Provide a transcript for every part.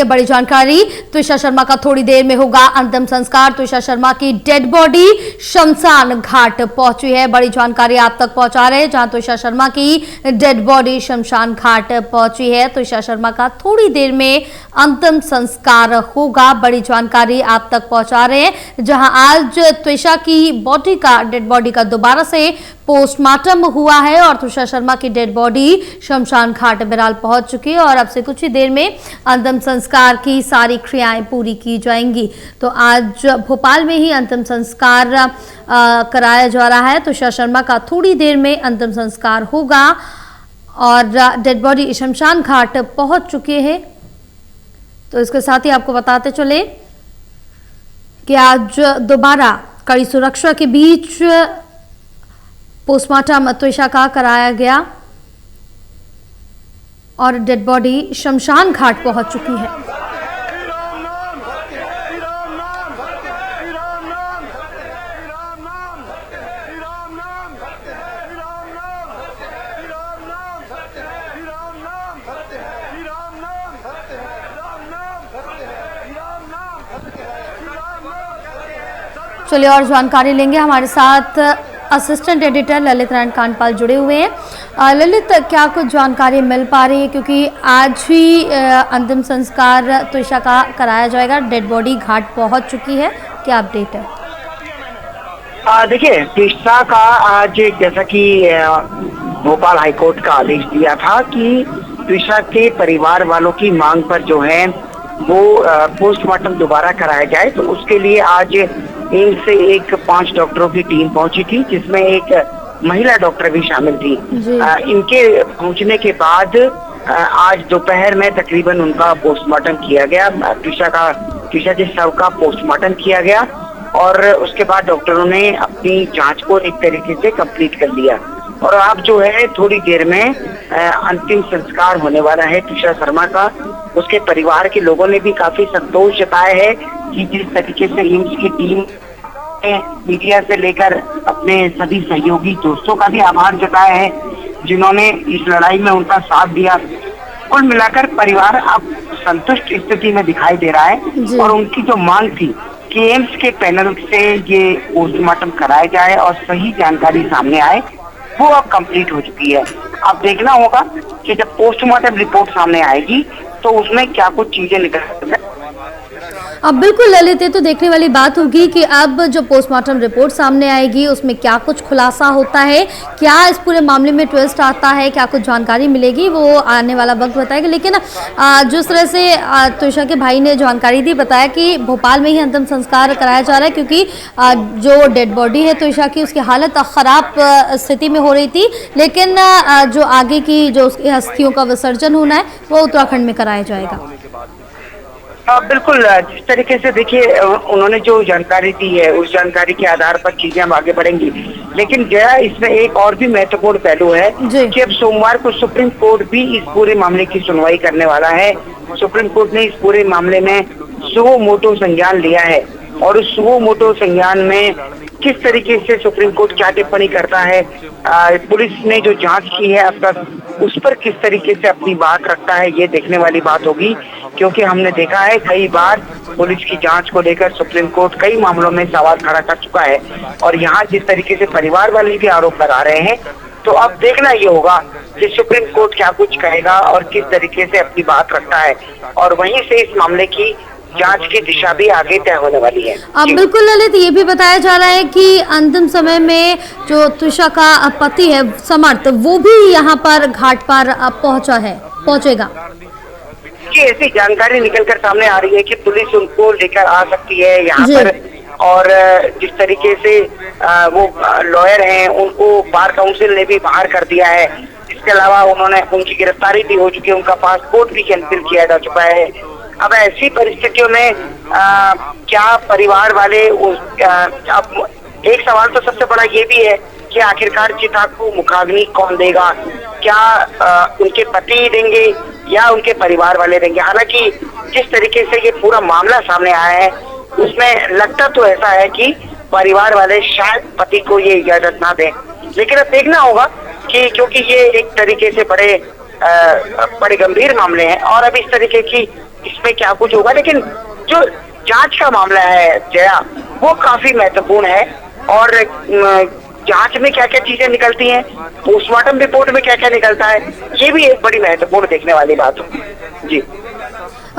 बड़ी जानकारी, त्विषा शर्मा का थोड़ी देर में होगा अंतिम संस्कार। त्विषा शर्मा की डेड बॉडी शमशान घाट पहुंची है। बड़ी जानकारी आप तक पहुंचा रहे हैं, जहां त्विषा शर्मा की डेड बॉडी शमशान घाट पहुंची है। त्विषा शर्मा का थोड़ी देर में अंतिम संस्कार होगा। बड़ी जानकारी आप तक पहुंचा रहे हैं, जहां आज त्विषा की बॉडी का डेड बॉडी का दोबारा से पोस्टमार्टम हुआ है और त्विषा शर्मा की डेड बॉडी शमशान घाट बहरहाल पहुंच चुकी है और अब से कुछ ही देर में अंतिम संस्कार की सारी क्रियाएं पूरी की जाएंगी। तो आज भोपाल में ही अंतिम संस्कार कराया जा रहा है। त्विषा शर्मा का थोड़ी देर में अंतिम संस्कार होगा और डेड बॉडी शमशान घाट पहुंच चुके हैं। तो इसके साथ ही आपको बताते चले कि आज दोबारा कड़ी सुरक्षा के बीच पोस्टमार्टम त्विषा का कराया गया और डेड बॉडी शमशान घाट पहुंच चुकी है। चलिए और जानकारी लेंगे, हमारे साथ असिस्टेंट एडिटर ललित नारायण कांडपाल जुड़े हुए हैं। ललित, क्या कुछ जानकारी मिल पा रही है, क्योंकि आज ही अंतिम संस्कार त्विषा का कराया जाएगा, डेड बॉडी घाट पहुंच चुकी है, क्या अपडेट है? देखिए, त्विषा का आज जैसा कि भोपाल हाईकोर्ट का आदेश दिया था कि त्विषा के परिवार वालों की मांग पर जो है वो पोस्टमार्टम दोबारा कराया जाए, तो उसके लिए आज एम्स से 5 डॉक्टरों की टीम पहुंची थी, जिसमें एक महिला डॉक्टर भी शामिल थी। इनके पहुंचने के बाद आज दोपहर में तकरीबन उनका पोस्टमार्टम किया गया। त्विषा के शव का पोस्टमार्टम किया गया और उसके बाद डॉक्टरों ने अपनी जांच को एक तरीके से कंप्लीट कर लिया और अब जो है थोड़ी देर में अंतिम संस्कार होने वाला है त्विषा शर्मा का। उसके परिवार के लोगों ने भी काफी संतोष जताया है कि जिस तरीके से एम्स की टीम मीडिया से लेकर अपने सभी सहयोगी दोस्तों का भी आभार जताया है, जिन्होंने इस लड़ाई में उनका साथ दिया। कुल मिलाकर परिवार अब संतुष्ट स्थिति में दिखाई दे रहा है और उनकी जो मांग थी कि एम्स के पैनल से ये पोस्टमार्टम कराया जाए और सही जानकारी सामने आए, वो अब कंप्लीट हो चुकी है। अब देखना होगा कि जब पोस्टमार्टम रिपोर्ट सामने आएगी तो उसमें क्या कुछ चीजें निकल। अब बिल्कुल ललित, ये तो देखने वाली बात होगी कि अब जो पोस्टमार्टम रिपोर्ट सामने आएगी उसमें क्या कुछ खुलासा होता है, क्या इस पूरे मामले में ट्विस्ट आता है, क्या कुछ जानकारी मिलेगी, वो आने वाला वक्त बताएगा। लेकिन जिस तरह से त्विषा के भाई ने जानकारी दी, बताया कि भोपाल में ही अंतिम संस्कार कराया जा रहा है, क्योंकि जो डेड बॉडी है त्विषा की, उसकी हालत खराब स्थिति में हो रही थी, लेकिन जो आगे की जो उसकी अस्थियों का विसर्जन होना है वो उत्तराखंड में कराया जाएगा। बिल्कुल, जिस तरीके से देखिए उन्होंने जो जानकारी दी है उस जानकारी के आधार पर चीजें हम आगे बढ़ेंगी। लेकिन जया, इसमें एक और भी महत्वपूर्ण पहलू है कि अब सोमवार को सुप्रीम कोर्ट भी इस पूरे मामले की सुनवाई करने वाला है। सुप्रीम कोर्ट ने इस पूरे मामले में सुओ मोटो संज्ञान लिया है और उस सुओ मोटो संज्ञान में किस तरीके से सुप्रीम कोर्ट क्या टिप्पणी करता है, पुलिस ने जो जांच की है अब तक उस पर किस तरीके से अपनी बात रखता है, ये देखने वाली बात होगी। क्योंकि हमने देखा है कई बार पुलिस की जांच को लेकर सुप्रीम कोर्ट कई मामलों में सवाल खड़ा कर चुका है और यहाँ जिस तरीके से परिवार वाले भी आरोप लगा रहे हैं, तो अब देखना ये होगा कि सुप्रीम कोर्ट क्या कुछ कहेगा और किस तरीके से अपनी बात रखता है और वहीं से इस मामले की जांच की दिशा भी आगे तय होने वाली है। अब बिल्कुल ललित, ये भी बताया जा रहा है कि अंतिम समय में जो त्विषा का पति है समर्थ, वो भी यहाँ पर घाट पर पहुंचेगा। कि ऐसी जानकारी निकलकर सामने आ रही है कि पुलिस उनको लेकर आ सकती है यहाँ पर और जिस तरीके से वो लॉयर हैं उनको बार काउंसिल ने भी बाहर कर दिया है। इसके अलावा उनकी गिरफ्तारी भी हो चुकी है, उनका पासपोर्ट भी कैंसिल किया जा चुका है। अब ऐसी परिस्थितियों में क्या परिवार वाले अब एक सवाल तो सबसे बड़ा ये भी है कि आखिरकार चिता को मुखाग्नि कौन देगा, क्या उनके पति देंगे या उनके परिवार वाले देंगे। हालांकि जिस तरीके से ये पूरा मामला सामने आया है उसमें लगता तो ऐसा है कि परिवार वाले शायद पति को ये इजाजत ना दें, लेकिन अब देखना होगा कि क्योंकि ये एक तरीके से बड़े गंभीर मामले हैं और अब इस तरीके की इसमें क्या कुछ होगा, लेकिन जो जांच का मामला है जया, वो काफी महत्वपूर्ण है। और जांच में क्या क्या चीजें निकलती हैं, पोस्टमार्टम रिपोर्ट में क्या क्या निकलता है, ये भी एक बड़ी महत्वपूर्ण देखने वाली बात होगी। जी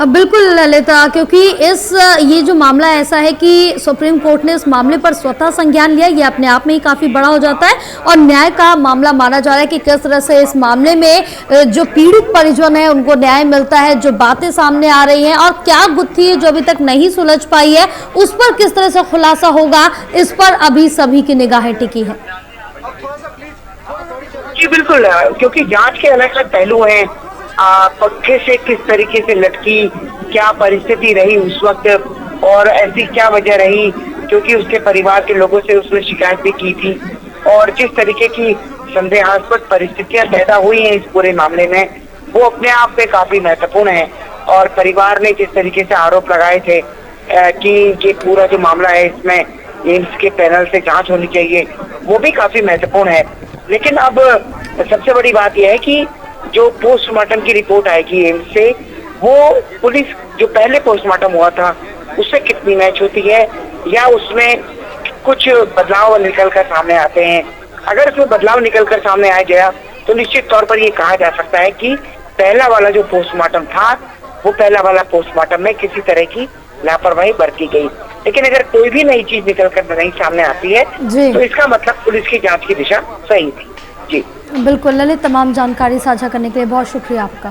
बिल्कुल ललिता, क्योंकि ये जो मामला ऐसा है कि सुप्रीम कोर्ट ने इस मामले पर स्वतः संज्ञान लिया, ये अपने आप में ही काफी बड़ा हो जाता है और न्याय का मामला माना जा रहा है कि किस तरह से इस मामले में जो पीड़ित परिजन है उनको न्याय मिलता है, जो बातें सामने आ रही हैं और क्या गुत्थी है जो अभी तक नहीं सुलझ पाई है उस पर किस तरह से खुलासा होगा, इस पर अभी सभी की निगाहें टिकी है। जी बिल्कुल, क्योंकि जांच के अलग अलग पहलू हैं। पक्के से किस तरीके से लटकी, क्या परिस्थिति रही उस वक्त और ऐसी क्या वजह रही, क्योंकि उसके परिवार के लोगों से उसने शिकायत भी की थी। और जिस तरीके की संदेहास्पद परिस्थितियां पैदा हुई हैं इस पूरे मामले में, वो अपने आप में काफी महत्वपूर्ण है। और परिवार ने जिस तरीके से आरोप लगाए थे कि ये पूरा जो मामला है इसमें एम्स के पैनल से जांच होनी चाहिए, वो भी काफी महत्वपूर्ण है। लेकिन अब सबसे बड़ी बात यह है कि जो पोस्टमार्टम की रिपोर्ट आएगी एम्स से, वो पुलिस जो पहले पोस्टमार्टम हुआ था उससे कितनी मैच होती है या उसमें कुछ बदलाव निकल कर सामने आते हैं। अगर उसमें बदलाव निकल कर सामने आ गया तो निश्चित तौर पर ये कहा जा सकता है कि पहला वाला जो पोस्टमार्टम था, वो पहला वाला पोस्टमार्टम में किसी तरह की लापरवाही बरती गई। लेकिन अगर कोई भी नई चीज निकल कर नहीं सामने आती है तो इसका मतलब पुलिस की जांच की दिशा सही थी। जी बिल्कुल ललित, तमाम जानकारी साझा करने के लिए बहुत शुक्रिया आपका।